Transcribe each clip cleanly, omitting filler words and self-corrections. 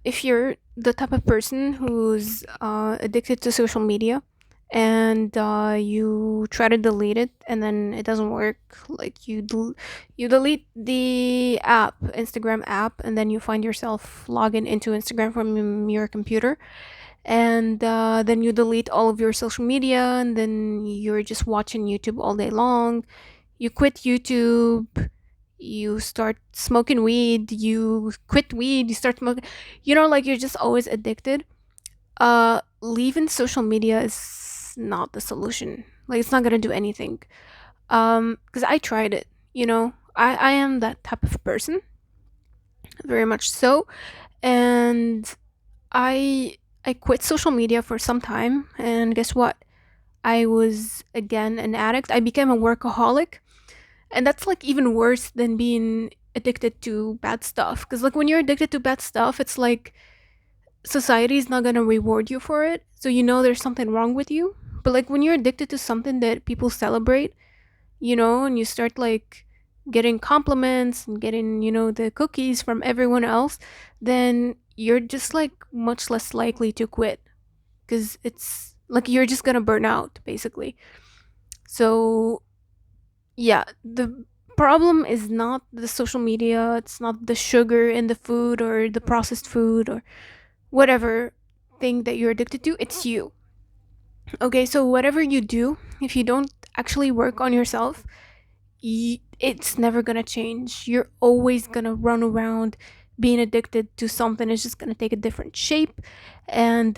If you're the type of person who's addicted to social media and you try to delete it and then it doesn't work, like you delete the app, Instagram app, and then you find yourself logging into Instagram from your computer, and then you delete all of your social media, and then you're just watching YouTube all day long. You quit YouTube, you start smoking weed, you quit weed, you start smoking, like you're just always addicted. Leaving social media is not the solution. Like, it's not gonna do anything. Because I tried it, I am that type of person, very much so. And I quit social media for some time, and guess what? I was again an addict. I became a workaholic. And that's like even worse than being addicted to bad stuff. Because, like, when you're addicted to bad stuff, it's like society is not going to reward you for it. So, there's something wrong with you. But, like, when you're addicted to something that people celebrate, and you start, like, getting compliments and getting, the cookies from everyone else, then you're just, like, much less likely to quit. Because it's like you're just going to burn out, basically. So, yeah, the problem is not the social media, it's not the sugar in the food or the processed food or whatever thing that you're addicted to, it's you. Okay, so whatever you do, if you don't actually work on yourself, it's never gonna change. You're always gonna run around being addicted to something. It's just gonna take a different shape. And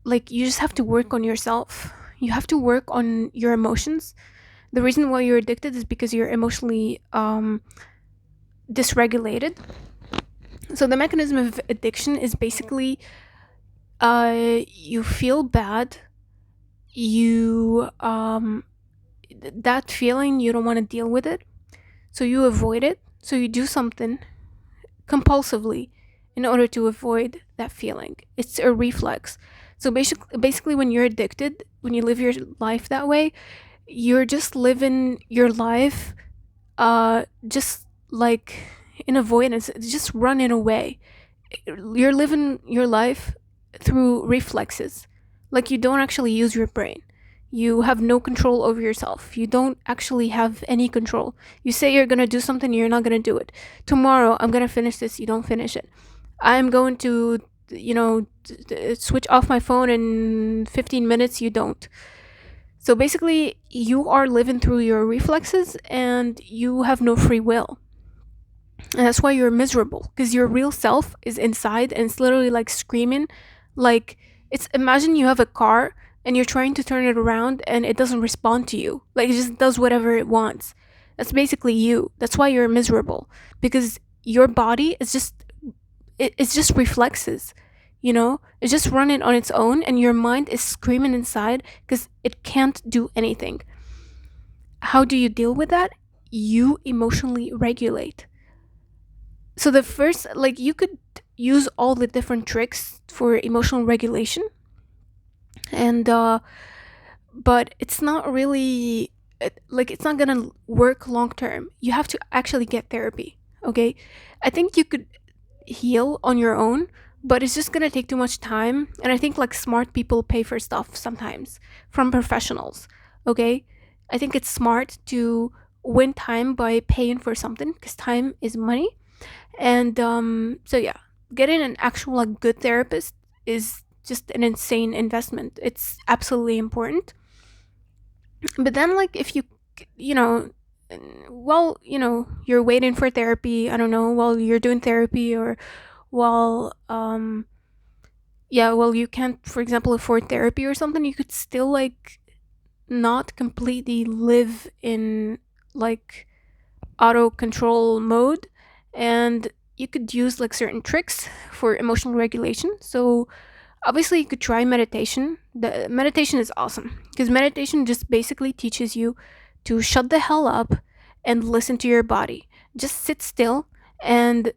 like, you just have to work on yourself. You have to work on your emotions. The reason why you're addicted is because you're emotionally dysregulated. So the mechanism of addiction is basically you feel bad, you that feeling, you don't want to deal with it, so you avoid it, so you do something compulsively in order to avoid that feeling. It's a reflex. So basically when you're addicted, when you live your life that way, you're just living your life just like in avoidance, just running away. You're living your life through reflexes. Like, you don't actually use your brain. You have no control over yourself. You don't actually have any control. You say you're gonna do something, you're not gonna do it. Tomorrow, I'm gonna finish this, you don't finish it. I'm going to, switch off my phone in 15 minutes, you don't. So basically, you are living through your reflexes and you have no free will. And that's why you're miserable, because your real self is inside and it's literally like screaming. Like, it's, imagine you have a car and you're trying to turn it around and it doesn't respond to you. Like, it just does whatever it wants. That's basically you. That's why you're miserable, because your body is just, it's just reflexes. It's just running on its own, and your mind is screaming inside because it can't do anything. How do you deal with that? You emotionally regulate. So the first, like, you could use all the different tricks for emotional regulation, and but it's not really like, it's not gonna work long term. You have to actually get therapy. Okay, I think you could heal on your own, but it's just gonna take too much time, and I think, like, smart people pay for stuff sometimes from professionals. Okay, I think it's smart to win time by paying for something, because time is money. And so yeah, getting an actual, like, good therapist is just an insane investment. It's absolutely important. But then, like, if you know while you're waiting for therapy, I don't know, while you're doing therapy, or while yeah, well, you can't, for example, afford therapy or something, you could still, like, not completely live in, like, auto control mode, and you could use, like, certain tricks for emotional regulation. So obviously you could try meditation. The meditation is awesome, because meditation just basically teaches you to shut the hell up and listen to your body. Just sit still and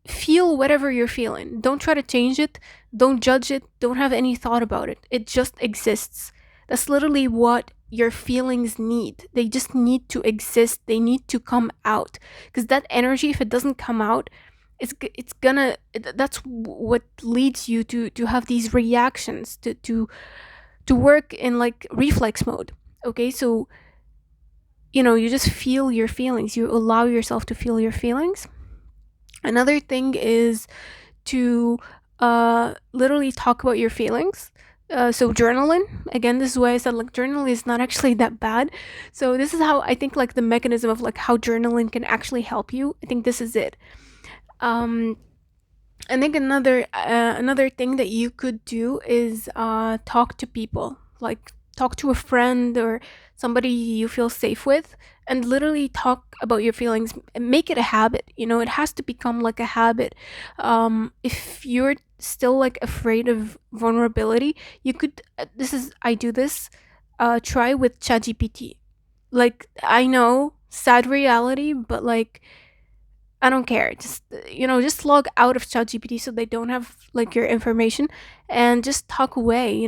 feel whatever you're feeling. Don't try to change it, don't judge it, don't have any thought about it. It just exists. That's literally what your feelings need. They just need to exist, they need to come out. Because that energy, if it doesn't come out, it's gonna that's what leads you to have these reactions, to work in like reflex mode. Okay, so you just feel your feelings, you allow yourself to feel your feelings. Another thing is to literally talk about your feelings. So journaling, again, this is why I said like journaling is not actually that bad. So this is how I think like the mechanism of like how journaling can actually help you. I think this is it. um I think another thing that you could do is talk to people, like talk to a friend or somebody you feel safe with, and literally talk about your feelings. And make it a habit. It has to become like a habit. If you're still like afraid of vulnerability, you could. This is I do this. Try with ChatGPT. Like I know, sad reality, but like I don't care. Just just log out of ChatGPT so they don't have like your information, and just talk away.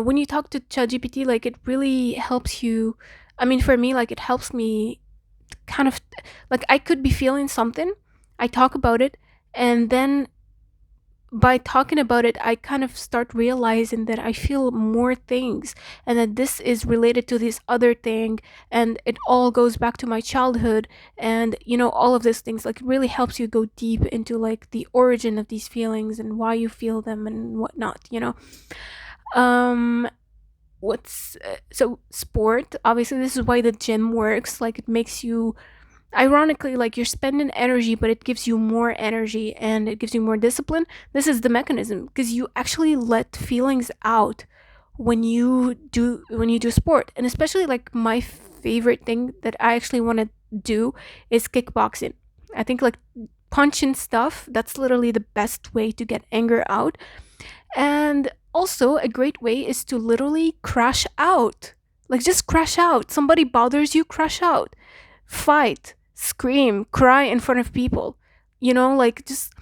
When you talk to ChatGPT, like it really helps you. I mean, for me, like it helps me kind of like I could be feeling something. I talk about it, and then by talking about it, I kind of start realizing that I feel more things, and that this is related to this other thing, and it all goes back to my childhood, and all of these things. Like, it really helps you go deep into like the origin of these feelings and why you feel them and whatnot. Um, what's so sport? Obviously, this is why the gym works. Like, it makes you ironically like you're spending energy, but it gives you more energy and it gives you more discipline. This is the mechanism because you actually let feelings out when you do sport. And especially like my favorite thing that I actually want to do is kickboxing. I think like punching stuff, that's literally the best way to get anger out. And also a great way is to literally crash out. Like, just crash out. Somebody bothers you, crash out, fight, scream, cry in front of people. Like, just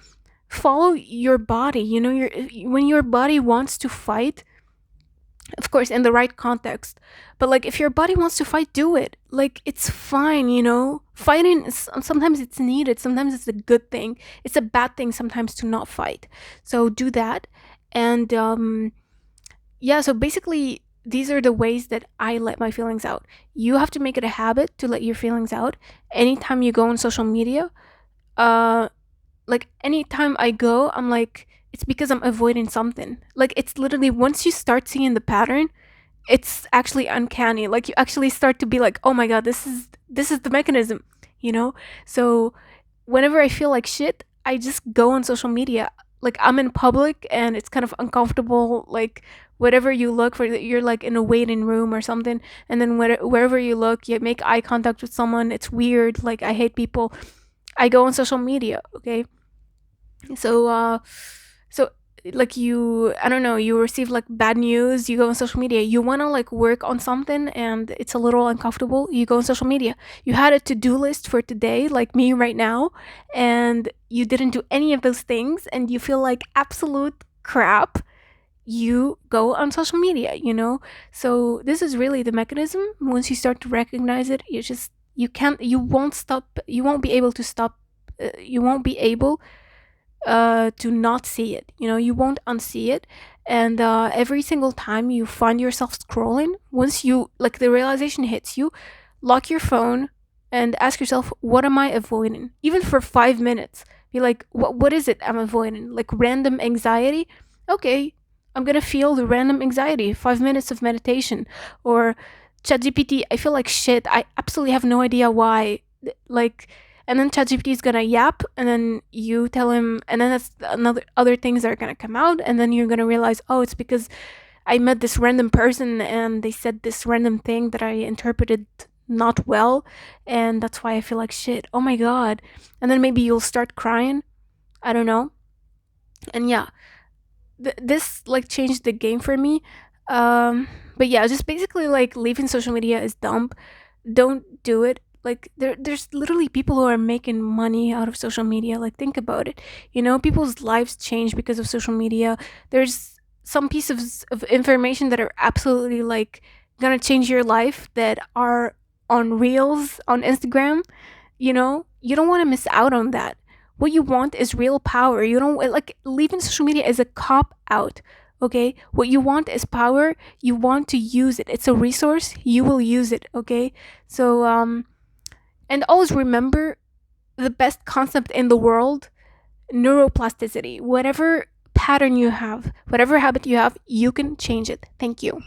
follow your body. When your body wants to fight, of course, in the right context. But like, if your body wants to fight, do it. Like, it's fine. Fighting is sometimes it's needed. Sometimes it's a good thing. It's a bad thing sometimes to not fight. So do that. And yeah, so basically these are the ways that I let my feelings out. You have to make it a habit to let your feelings out. Anytime you go on social media, uh like anytime I go, I'm like, it's because I'm avoiding something. Like, it's literally once you start seeing the pattern, it's actually uncanny. Like, you actually start to be like, oh my god, this is the mechanism, you know? So whenever I feel like shit, I just go on social media. Like, I'm in public and it's kind of uncomfortable. Like, whatever you look for, you're like in a waiting room or something, and then wherever you look, you make eye contact with someone. It's weird. Like, I hate people. I go on social media. Okay, so so like, I don't know, you receive like bad news, you go on social media, you want to like work on something and it's a little uncomfortable, you go on social media. You had a to-do list for today, like me right now, and you didn't do any of those things and you feel like absolute crap. You go on social media. So this is really the mechanism. Once you start to recognize it, you won't stop, you won't be able to stop, you won't be able to not see it. You won't unsee it. And every single time you find yourself scrolling, once you like the realization hits you, lock your phone and ask yourself, what am I avoiding? Even for 5 minutes, be like, what is it I'm avoiding? Like, random anxiety? Okay, I'm gonna feel the random anxiety. 5 minutes of meditation. Or ChatGPT, I feel like shit. I absolutely have no idea why. Like, and then ChatGPT is gonna yap, and then you tell him, and then that's another other things are gonna come out, and then you're gonna realize, oh, it's because I met this random person and they said this random thing that I interpreted not well, and that's why I feel like shit. Oh my god. And then maybe you'll start crying. I don't know. And yeah, this like changed the game for me. But yeah, just basically like leaving social media is dumb. Don't do it. Like, there's literally people who are making money out of social media. Like, think about it. People's lives change because of social media. There's some pieces of information that are absolutely like gonna change your life that are on reels on Instagram. You don't want to miss out on that. what you want is real power. You don't like leaving social media is a cop out. Okay, what you want is power. You want to use it. It's a resource. You will use it. Okay, so and always remember the best concept in the world: neuroplasticity. Whatever pattern you have, whatever habit you have, you can change it. Thank you.